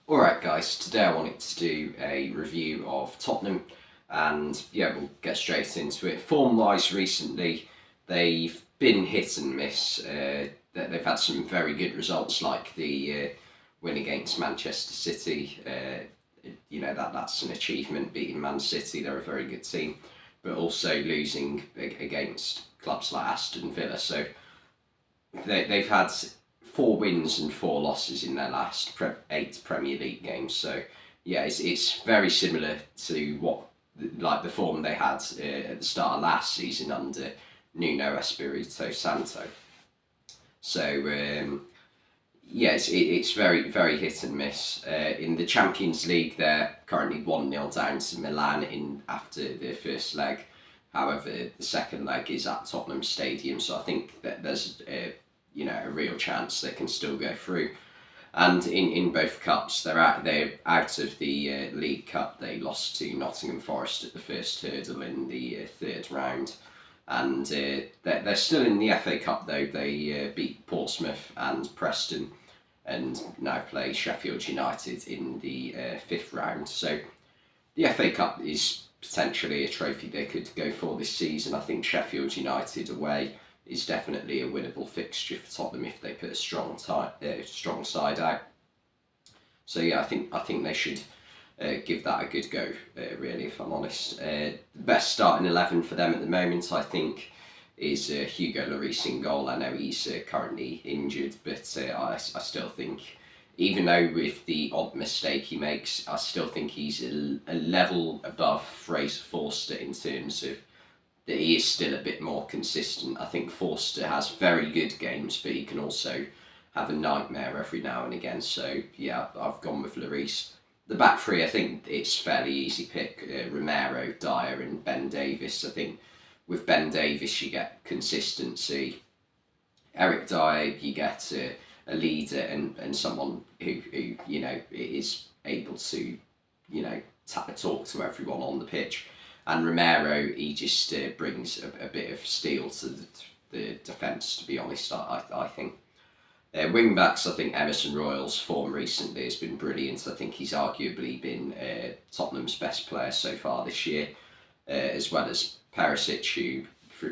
Alright guys, today I wanted to do a review of Tottenham and yeah, we'll get straight into it. Form-wise recently, they've been hit and miss. They've had some very good results like the win against Manchester City. That's an achievement, beating Man City, they're a very good team, but also losing against clubs like Aston Villa. So they've had 4 wins and 4 losses in their last 8 Premier League games. So yeah, it's very similar to what the form they had at the start of last season under Nuno Espirito Santo. So yeah, it's very hit and miss. In the Champions League, they're currently 1-0 down to Milan after their first leg. However, the second leg is at Tottenham Stadium, so I think that there's a real chance they can still go through. And in both cups, they're out of the League Cup. They lost to Nottingham Forest at the first hurdle in the third round. And they're still in the FA Cup though. They beat Portsmouth and Preston and now play Sheffield United in the fifth round. So the FA Cup is potentially a trophy they could go for this season. I think Sheffield United away is definitely a winnable fixture for Tottenham if they put a strong side out. So yeah, I think they should give that a good go, really, if I'm honest. The best starting 11 for them at the moment, I think, is Hugo Lloris in goal. I know he's currently injured, but I still think, even though with the odd mistake he makes, I still think he's a level above Fraser Forster in terms of that he is still a bit more consistent. I think Forster has very good games, but he can also have a nightmare every now and again. So yeah, I've gone with Lloris. The back three, I think it's fairly easy pick. Romero, Dyer and Ben Davies. I think with Ben Davies you get consistency. Eric Dyer, you get a leader and someone who is able to talk to everyone on the pitch. And Romero, he just brings a bit of steel to the defence, to be honest, I think. Wing backs, I think Emerson Royal's form recently has been brilliant. I think he's arguably been Tottenham's best player so far this year, as well as Perisic, who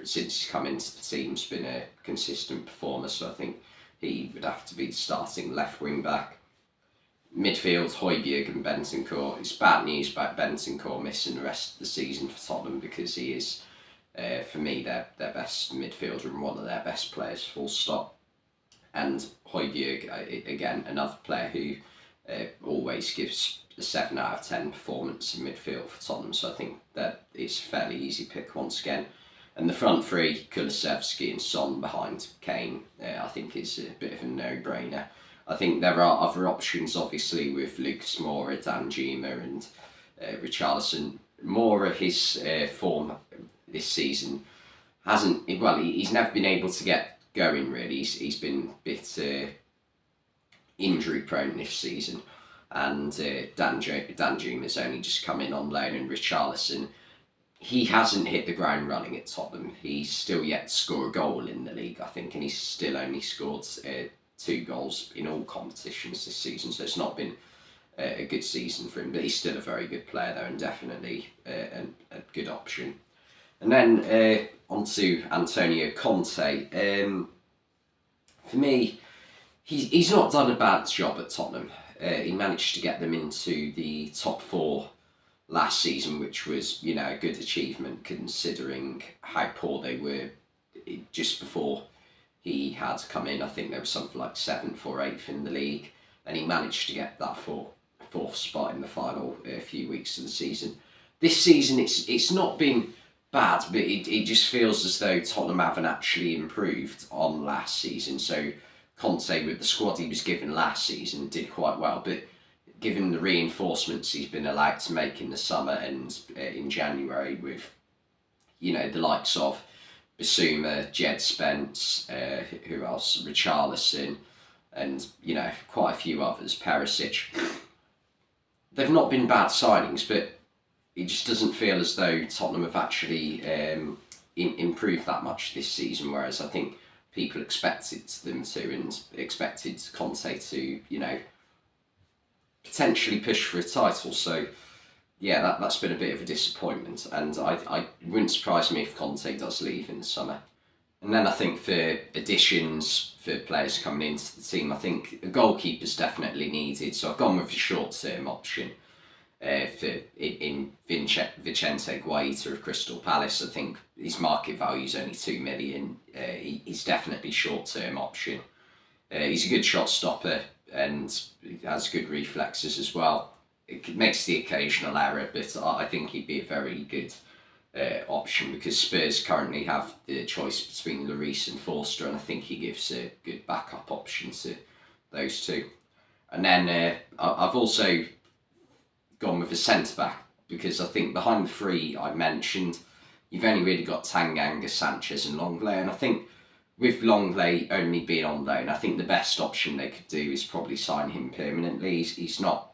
since he's come into the team has been a consistent performer, so I think he would have to be the starting left wing back. Midfield, Højbjerg and Bentancur. It's bad news about Bentancur missing the rest of the season for Tottenham because he is, for me, their best midfielder and one of their best players, full stop. And Højbjerg, again, another player who always gives a 7 out of 10 performance in midfield for Tottenham, so I think that it's a fairly easy pick once again. And the front three, Kulusevski and Son behind Kane, I think is a bit of a no-brainer. I think there are other options, obviously, with Lucas Moura, Danjuma and Richarlison. Moura, his form this season he's never been able to get going, really. He's been a bit injury prone this season, and Danjuma's only just come in on loan, and Richarlison, he hasn't hit the ground running at Tottenham. He's still yet to score a goal in the league, I think, and he's still only scored 2 goals in all competitions this season, so it's not been a good season for him, but he's still a very good player though, and definitely a good option. And then on to Antonio Conte. For me, he's not done a bad job at Tottenham. He managed to get them into the top 4 last season, which was a good achievement considering how poor they were just before he had come in. I think there was something like 7th or 8th in the league, and he managed to get that fourth spot in the final few weeks of the season. This season, it's not been bad, but it just feels as though Tottenham haven't actually improved on last season. So Conte, with the squad he was given last season, did quite well, but given the reinforcements he's been allowed to make in the summer and in January with the likes of Bissouma, Jed Spence, who else? Richarlison, and quite a few others, Perisic. They've not been bad signings, but it just doesn't feel as though Tottenham have actually improved that much this season, whereas I think people expected them to, and expected Conte to, potentially push for a title. So yeah, that's been a bit of a disappointment, and I wouldn't surprise me if Conte does leave in the summer. And then I think for additions for players coming into the team, I think a goalkeeper's definitely needed. So I've gone with a short-term option in Vicente Guaita of Crystal Palace. I think his market value is only 2 million. He's definitely short-term option. He's a good shot stopper and has good reflexes as well. It makes the occasional error, but I think he'd be a very good option, because Spurs currently have the choice between Lloris and Forster, and I think he gives a good backup option to those two. And then I've also gone with a centre-back, because I think behind the three I mentioned, you've only really got Tanganga, Sanchez and Longley, and I think with Longley only being on loan, I think the best option they could do is probably sign him permanently. He's not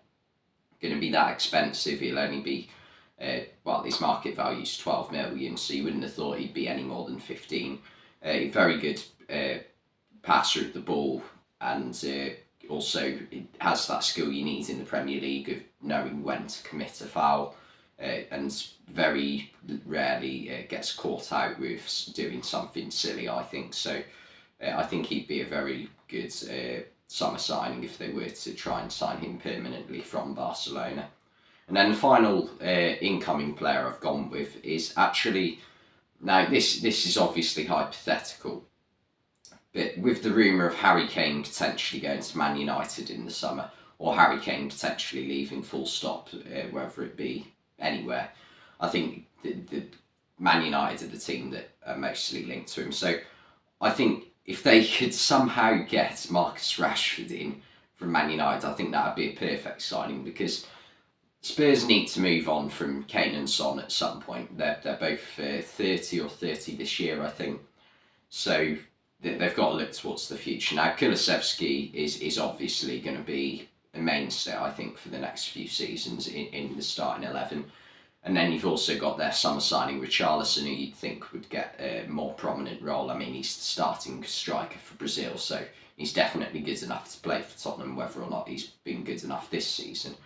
going to be that expensive. He'll only be, his market value is 12 million, so you wouldn't have thought he'd be any more than 15. Very good passer of the ball, and also it has that skill you need in the Premier League of knowing when to commit a foul, and very rarely gets caught out with doing something silly, I think. So I think he'd be a very good summer signing if they were to try and sign him permanently from Barcelona. And then the final incoming player I've gone with is actually, now this is obviously hypothetical, but with the rumour of Harry Kane potentially going to Man United in the summer, or Harry Kane potentially leaving full stop, whether it be anywhere, I think the Man United are the team that are mostly linked to him. So I think if they could somehow get Marcus Rashford in from Man United, I think that would be a perfect signing, because Spurs need to move on from Kane and Son at some point. They're both 30 or 30 this year, I think. So they've got to look towards the future. Now, Kulusevski is obviously going to be a mainstay, I think, for the next few seasons in the starting 11. And then you've also got their summer signing, Richarlison, who you'd think would get a more prominent role. I mean, he's the starting striker for Brazil, so he's definitely good enough to play for Tottenham, whether or not he's been good enough this season.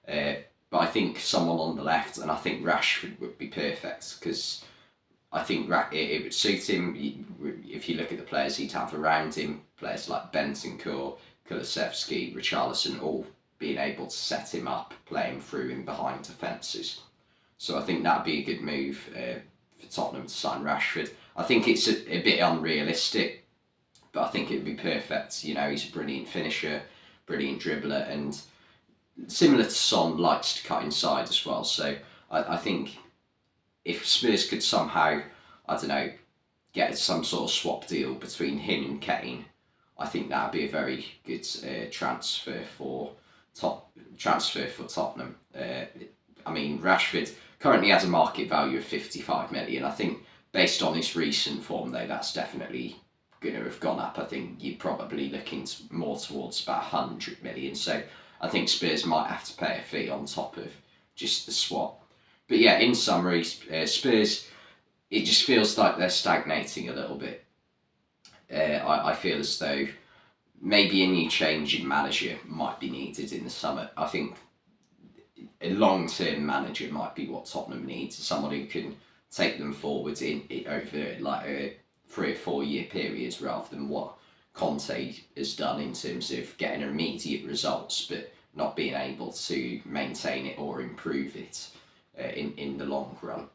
But I think someone on the left, and I think Rashford would be perfect, because I think it would suit him. If you look at the players he'd have around him, players like Bentancur, Kulusevski, Richarlison, all being able to set him up, playing through him behind defences. So I think that'd be a good move for Tottenham to sign Rashford. I think it's a bit unrealistic, but I think it would be perfect. You know, he's a brilliant finisher, brilliant dribbler, and similar to Son, likes to cut inside as well. So I think if Spurs could somehow, I don't know, get some sort of swap deal between him and Kane, I think that would be a very good transfer for Tottenham. I mean, Rashford currently has a market value of 55 million. I think based on his recent form, though, that's definitely going to have gone up. I think you're probably looking more towards about 100 million. So I think Spurs might have to pay a fee on top of just the swap. But yeah, in summary, Spurs, it just feels like they're stagnating a little bit. I feel as though maybe a new change in manager might be needed in the summer. I think a long-term manager might be what Tottenham needs, someone who can take them forward in over like a 3 or 4 year period, rather than what Conte has done in terms of getting immediate results but not being able to maintain it or improve it in the long run.